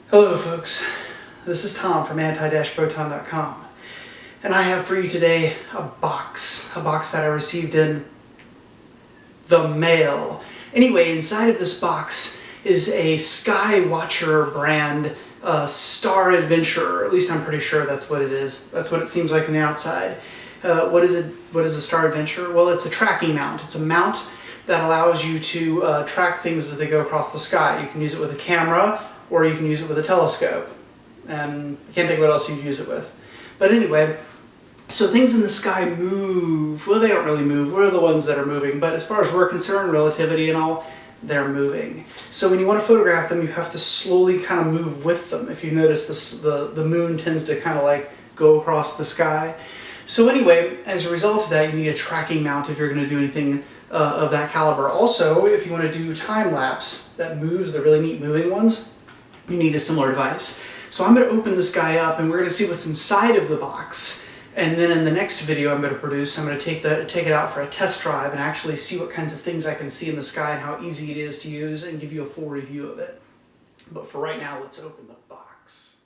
Hello folks, this is Tom from anti-proton.com, and I have for you today a box that I received in the mail. Anyway, inside of this box is a Skywatcher brand Star Adventure, at least I'm pretty sure that's what it is. That's what it seems like on the outside. What is a Star Adventure? Well, it's a tracking mount. It's a mount that allows you to track things as they go across the sky. You can use it with a camera, or you can use it with a telescope. And I can't think of what else you'd use it with. But anyway, so things in the sky move. Well, they don't really move. We're the ones that are moving. But as far as we're concerned, relativity and all, they're moving. So when you want to photograph them, you have to slowly kind of move with them. If you notice, the moon tends to kind of like go across the sky. So anyway, as a result of that, you need a tracking mount if you're going to do anything of that caliber. Also, if you want to do time-lapse that moves, the really neat moving ones, you need a similar device. So I'm going to open this guy up and we're going to see what's inside of the box. And then in the next video I'm going to produce, I'm going to take it out for a test drive and actually see what kinds of things I can see in the sky and how easy it is to use and give you a full review of it. But for right now, let's open the box.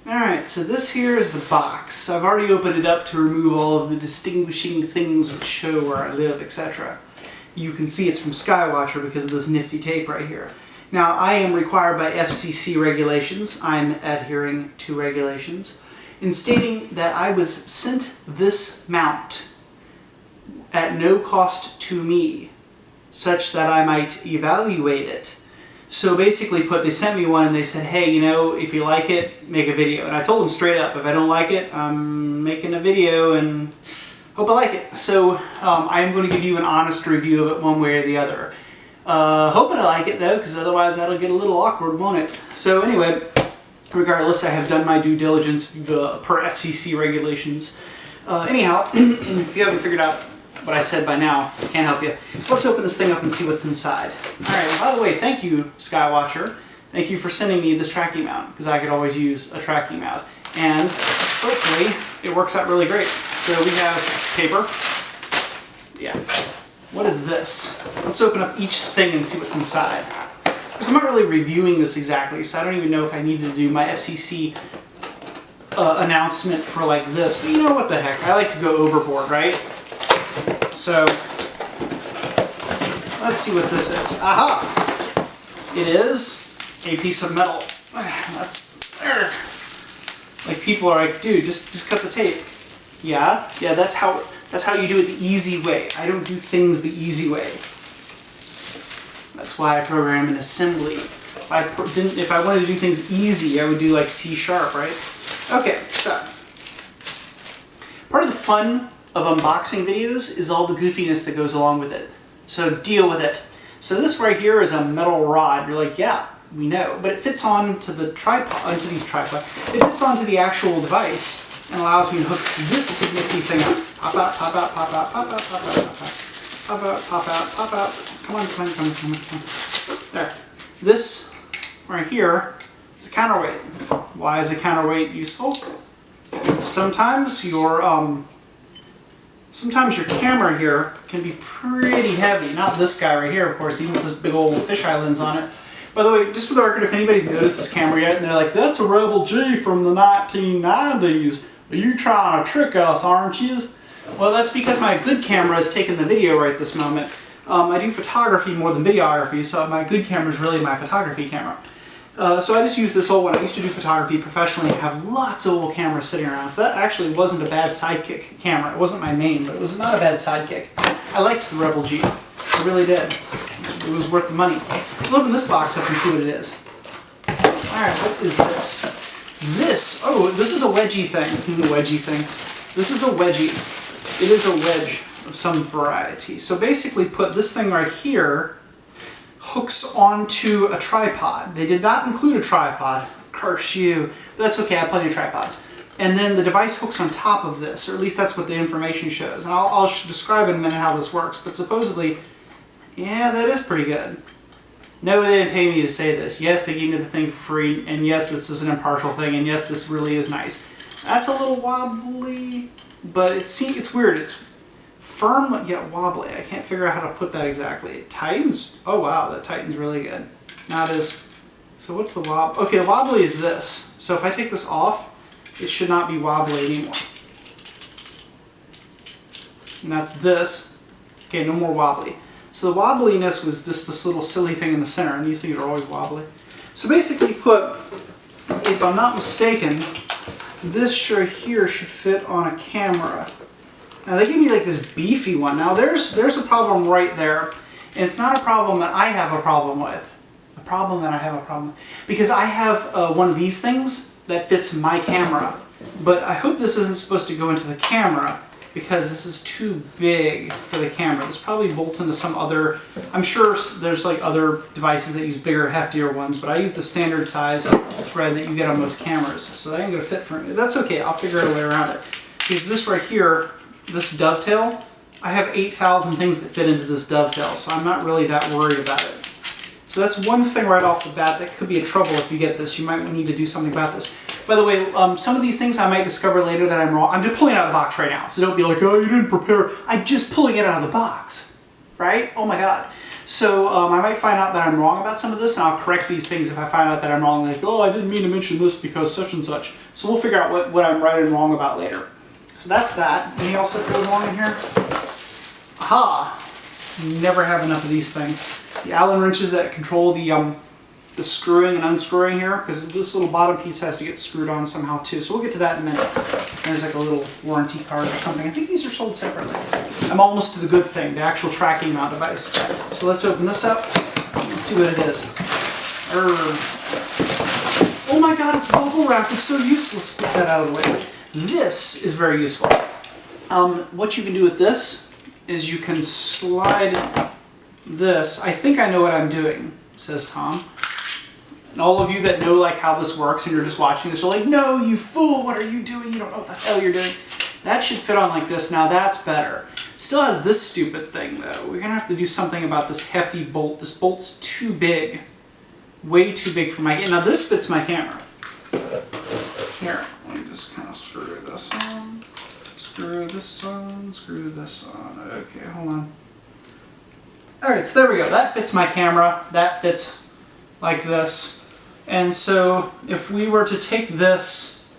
Alright, so this here is the box. I've already opened it up to remove all of the distinguishing things which show where I live, etc. You can see it's from Skywatcher because of this nifty tape right here. Now, I am required by FCC regulations, I'm adhering to regulations, in stating that I was sent this mount at no cost to me, such that I might evaluate it. So basically they sent me one and they said, hey, you know, if you like it, make a video. And I told them straight up, if I don't like it, I'm making a video and hope I like it. So I am going to give you an honest review of it one way or the other. Hoping I like it though, because otherwise that'll get a little awkward, won't it? So anyway, regardless, I have done my due diligence per FCC regulations. Anyhow, if you haven't figured out what I said by now, I can't help you. Let's open this thing up and see what's inside. Alright, by the way, thank you, Skywatcher. Thank you for sending me this tracking mount, because I could always use a tracking mount. And hopefully, it works out really great. So we have paper. Yeah. What is this? Let's open up each thing and see what's inside. Because I'm not really reviewing this exactly, so I don't even know if I need to do my FCC announcement for like this. But you know what the heck, I like to go overboard, right? So, let's see what this is. Aha! It is a piece of metal. That's... Like people are like, dude, just cut the tape. Yeah, that's how you do it the easy way. I don't do things the easy way. That's why I program in assembly. If I wanted to do things easy, I would do like C#, right? Okay, so part of the fun of unboxing videos is all the goofiness that goes along with it. So deal with it. So this right here is a metal rod. You're like, yeah, we know, but it fits onto the tripod, It fits onto the actual device and allows me to hook this nifty thing up. Pop out, pop out, pop out, pop out, pop out, pop out, pop out, pop out, pop out. Come on, come on, come on, come on, come on. There. This right here is a counterweight. Why is a counterweight useful? Sometimes your camera here can be pretty heavy. Not this guy right here, of course, even with this big old fisheye lens on it. By the way, just for the record, if anybody's noticed this camera yet and they're like, that's a Rebel G from the 1990s. Are you trying to trick us, aren't you? Well, that's because my good camera is taking the video right this moment. I do photography more than videography, so my good camera is really my photography camera. So I just use this old one. I used to do photography professionally and have lots of old cameras sitting around. So that actually wasn't a bad sidekick camera. It wasn't my main, but it was not a bad sidekick. I liked the Rebel G. I really did. It was worth the money. Let's open this box up and see what it is. Alright, what is this? This is a wedgie thing. This is a wedgie. It is a wedge of some variety. So basically put this thing right here, hooks onto a tripod. They did not include a tripod. Curse you. But that's okay, I have plenty of tripods. And then the device hooks on top of this, or at least that's what the information shows. And I'll describe in a minute how this works, but supposedly, yeah, that is pretty good. No, they didn't pay me to say this. Yes, they gave me the thing for free, and yes, this is an impartial thing, and yes, this really is nice. That's a little wobbly, but it's weird. It's firm yet wobbly. I can't figure out how to put that exactly. It tightens. Oh wow, that tightens really good. Not as So what's the wobbly? Okay, the wobbly is this. So if I take this off, it should not be wobbly anymore. And that's this. Okay, no more wobbly. So the wobbliness was just this little silly thing in the center, and these things are always wobbly. So basically put, if I'm not mistaken, this right here should fit on a camera. Now they give me like this beefy one. Now there's a problem right there, and it's not a problem that I have a problem with. Because I have one of these things that fits my camera, but I hope this isn't supposed to go into the camera because this is too big for the camera. This probably bolts into some other, I'm sure there's like other devices that use bigger, heftier ones, but I use the standard size thread that you get on most cameras. So that ain't gonna fit for me. That's okay, I'll figure out a way around it. Because this right here, this dovetail, I have 8,000 things that fit into this dovetail, so I'm not really that worried about it. So that's one thing right off the bat that could be a trouble if you get this. You might need to do something about this. By the way, some of these things I might discover later that I'm wrong. I'm just pulling it out of the box right now, so don't be like, oh, you didn't prepare. I'm just pulling it out of the box, right? Oh my God. So I might find out that I'm wrong about some of this, and I'll correct these things if I find out that I'm wrong. Like, oh, I didn't mean to mention this because such and such. So we'll figure out what I'm right and wrong about later. So that's that. Anything else that goes along in here? Aha! Never have enough of these things. The Allen wrenches that control the screwing and unscrewing here, because this little bottom piece has to get screwed on somehow too. So we'll get to that in a minute. There's like a little warranty card or something. I think these are sold separately. I'm almost to the good thing, the actual tracking mount device. So let's open this up. Let's see what it is. Oh my God, it's bubble wrap. It's so useful. Let's put that out of the way. This is very useful. What you can do with this is you can slide this. I think I know what I'm doing, says Tom. And all of you that know like how this works and you're just watching this are like, no, you fool, what are you doing? You don't know what the hell you're doing. That should fit on like this. Now that's better. Still has this stupid thing though. We're gonna have to do something about this hefty bolt. This bolt's too big. Way too big for my, now this fits my camera. Here, let me just kind of screw this on. Screw this on, screw this on. Okay, hold on. Alright, so there we go. That fits my camera. That fits like this. And so if we were to take this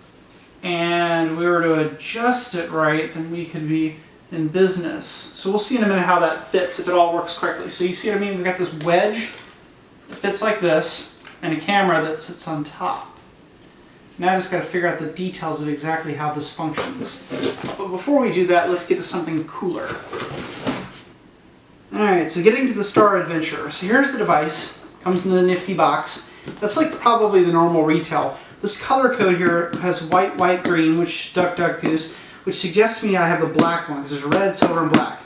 and we were to adjust it right, then we could be in business. So we'll see in a minute how that fits, if it all works correctly. So you see what I mean? We've got this wedge that fits like this, and a camera that sits on top. Now I just got to figure out the details of exactly how this functions. But before we do that, let's get to something cooler. Alright, so getting to the Star Adventure. So here's the device. Comes in a nifty box. That's like probably the normal retail. This color code here has white, white, green, which duck, duck, goose, which suggests to me I have the black one, because there's red, silver, and black.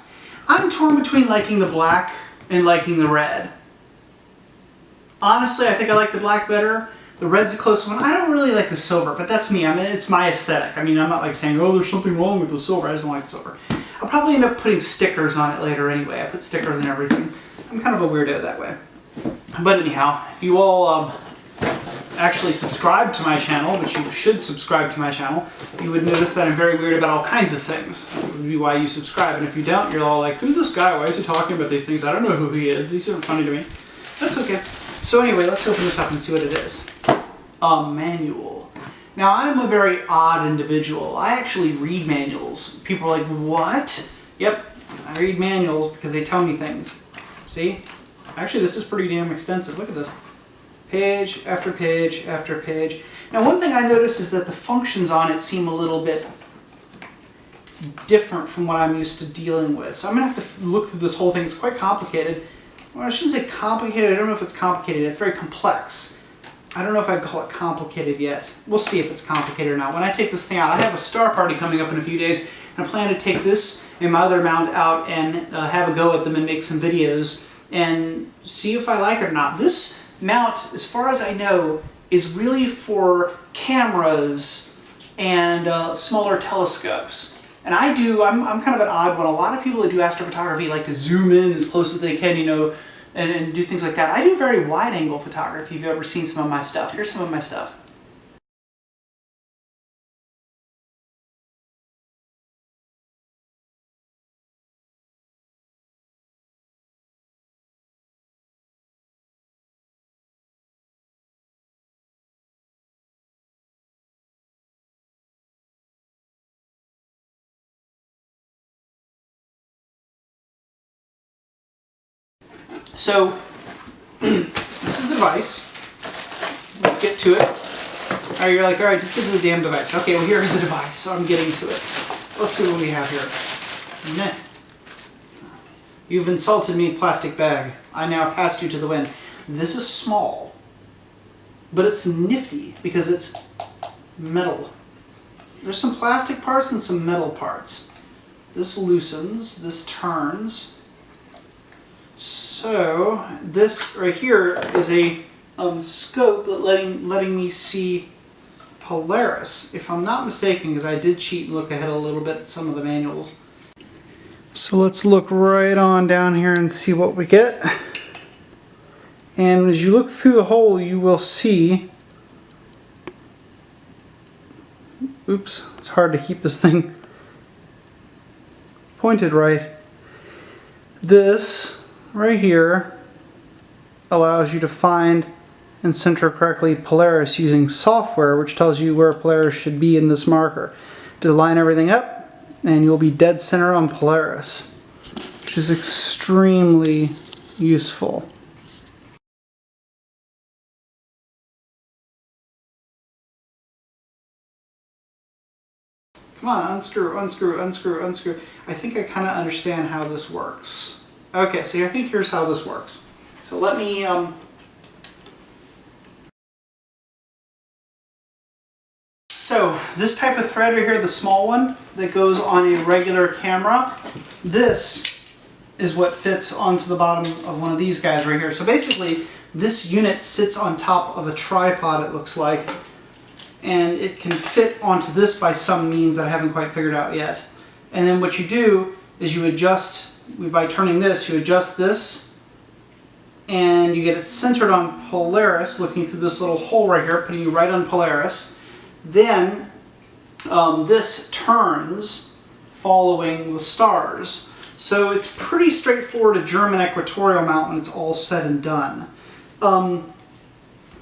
I'm torn between liking the black and liking the red. Honestly, I think I like the black better. The red's the close one. I don't really like the silver, but that's me. I mean, it's my aesthetic. I mean, I'm not like saying, oh, there's something wrong with the silver. I just don't like the silver. I'll probably end up putting stickers on it later anyway. I put stickers and everything. I'm kind of a weirdo that way. But anyhow, if you all actually subscribe to my channel, which you should subscribe to my channel, you would notice that I'm very weird about all kinds of things. That would be why you subscribe. And if you don't, you're all like, who's this guy? Why is he talking about these things? I don't know who he is. These aren't funny to me. That's okay. So anyway, let's open this up and see what it is. A manual. Now, I'm a very odd individual. I actually read manuals. People are like, what? Yep, I read manuals because they tell me things. See? Actually, this is pretty damn extensive. Look at this. Page after page after page. Now, one thing I notice is that the functions on it seem a little bit different from what I'm used to dealing with. So I'm going to have to look through this whole thing. It's quite complicated. Well, I shouldn't say complicated. I don't know if it's complicated. It's very complex. I don't know if I'd call it complicated yet. We'll see if it's complicated or not. When I take this thing out, I have a star party coming up in a few days, and I plan to take this and my other mount out and have a go at them and make some videos and see if I like it or not. This mount, as far as I know, is really for cameras and smaller telescopes. And I'm kind of an odd one. A lot of people that do astrophotography like to zoom in as close as they can, you know, and do things like that. I do very wide angle photography. If you've ever seen some of my stuff, here's some of my stuff. So this is the device. Let's get to it. All right, you're like, all right, just get to the damn device. Okay, well, here's the device, so I'm getting to it. Let's see what we have here. Meh. You've insulted me, plastic bag. I now cast you to the wind. This is small, but it's nifty because it's metal. There's some plastic parts and some metal parts. This loosens, this turns. So this right here is a scope letting me see Polaris, if I'm not mistaken, because I did cheat and look ahead a little bit at some of the manuals. So let's look right on down here and see what we get. And as you look through the hole, you will see, oops, it's hard to keep this thing pointed right. This right here allows you to find and center correctly Polaris using software, which tells you where Polaris should be in this marker. To line everything up, and you'll be dead center on Polaris, which is extremely useful. Come on, unscrew, unscrew, unscrew, unscrew. I think I kind of understand how this works. Okay, so I think here's how this works. So let me So this type of thread right here, the small one that goes on a regular camera, this is what fits onto the bottom of one of these guys right here. So basically this unit sits on top of a tripod, it looks like, and it can fit onto this by some means that I haven't quite figured out yet. And then what you do is you adjust, by turning this, you adjust this and you get it centered on Polaris, looking through this little hole right here, putting you right on Polaris. Then this turns following the stars. So it's pretty straightforward a German equatorial mount when it's all said and done.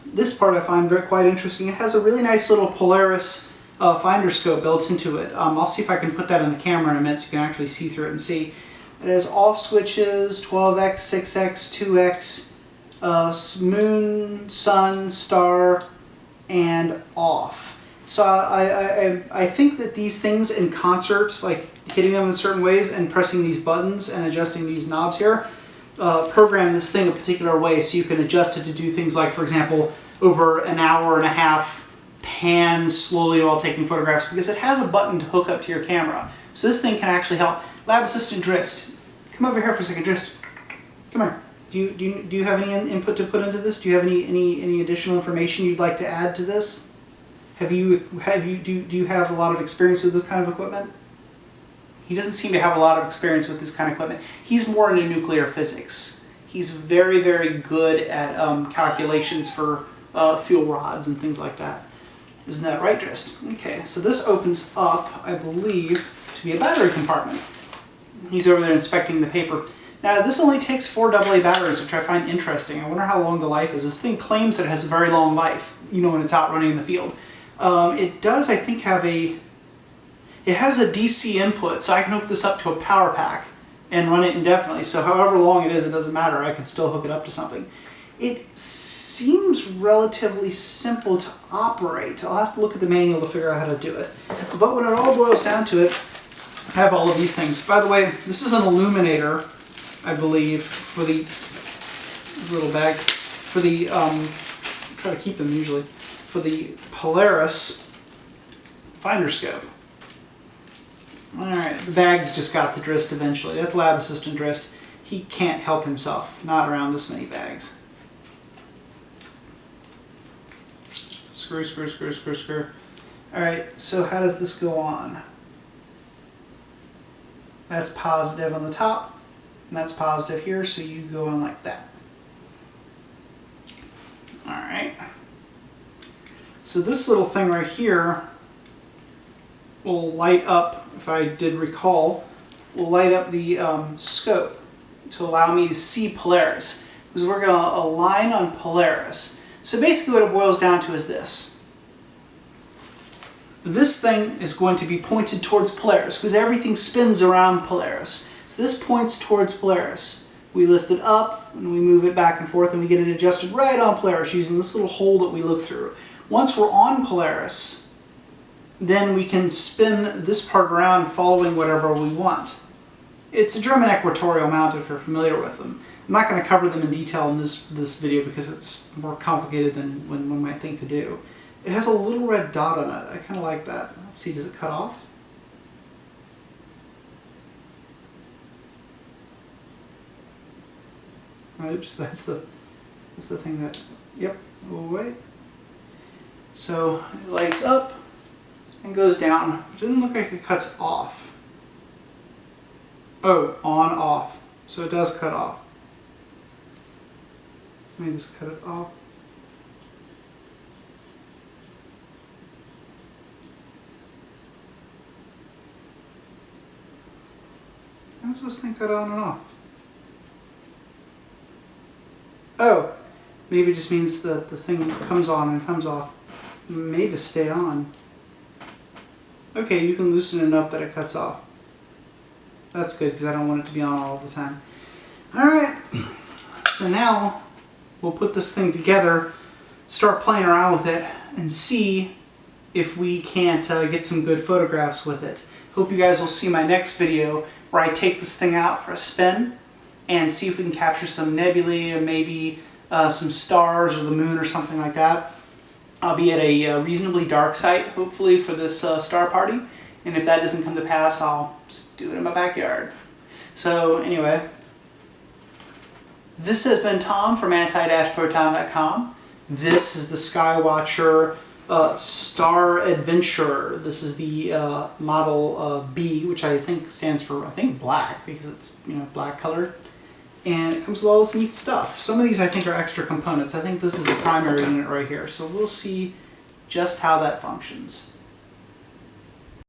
This part I find quite interesting. It has a really nice little Polaris finder scope built into it. I'll see if I can put that in the camera in a minute so you can actually see through it and see. It has off switches, 12x, 6x, 2x, moon, sun, star, and off. So I think that these things in concert, like hitting them in certain ways and pressing these buttons and adjusting these knobs here, program this thing a particular way so you can adjust it to do things like, for example, over an hour and a half, pan slowly while taking photographs, because it has a button to hook up to your camera. So this thing can actually help. Lab Assistant Drist, come over here for a second, Drist. Come here. Do you have any input to put into this? Do you have any additional information you'd like to add to this? Do you have a lot of experience with this kind of equipment? He doesn't seem to have a lot of experience with this kind of equipment. He's more into nuclear physics. He's very, very good at calculations for fuel rods and things like that. Isn't that right, Drist? Okay, so this opens up, I believe, to be a battery compartment. He's over there inspecting the paper. Now, this only takes 4 AA batteries, which I find interesting. I wonder how long the life is. This thing claims that it has a very long life, you know, when it's out running in the field. It does, I think, have it has a DC input, so I can hook this up to a power pack and run it indefinitely. So however long it is, it doesn't matter. I can still hook it up to something. It seems relatively simple to operate. I'll have to look at the manual to figure out how to do it. But when it all boils down to it, I have all of these things. By the way, this is an illuminator, I believe, for the little bags, for the, try to keep them usually, for the Polaris finder scope. Alright, the bag's just got the Drist eventually. That's Lab Assistant Drist. He can't help himself, not around this many bags. Screw, screw, screw, screw, screw. Alright, so how does this go on? That's positive on the top, and that's positive here, so you go on like that. Alright. So this little thing right here will light up, if I did recall, will light up the scope to allow me to see Polaris. Because we're going to align on Polaris. So basically what it boils down to is this. This thing is going to be pointed towards Polaris because everything spins around Polaris. So this points towards Polaris. we lift it up and we move it back and forth and we get it adjusted right on Polaris using this little hole that we look through. Once we're on Polaris, then we can spin this part around following whatever we want. It's a German equatorial mount if you're familiar with them. I'm not going to cover them in detail in this video because it's more complicated than one might think to do. It has a little red dot on it. I kind of like that. Let's see, does it cut off? Oops, that's the thing that, yep, we'll wait. So it lights up and goes down. It doesn't look like it cuts off. Oh, on, off. So it does cut off. Let me just cut it off. How does this thing cut on and off? Oh, maybe it just means that the thing comes on and comes off. Made to stay on. Okay, you can loosen it enough that it cuts off. That's good because I don't want it to be on all the time. Alright, so now we'll put this thing together, start playing around with it, and see if we can't get some good photographs with it. Hope you guys will see my next video where I take this thing out for a spin and see if we can capture some nebulae or maybe some stars or the moon or something like that. I'll be at a reasonably dark site, hopefully, for this star party. And if that doesn't come to pass, I'll just do it in my backyard. So anyway, this has been Tom from anti-proton.com. This is the Skywatcher Star Adventurer. This is the model B, which I think stands for, black, because it's, black colored. And it comes with all this neat stuff. Some of these I think are extra components. I think this is the primary unit right here. So we'll see just how that functions.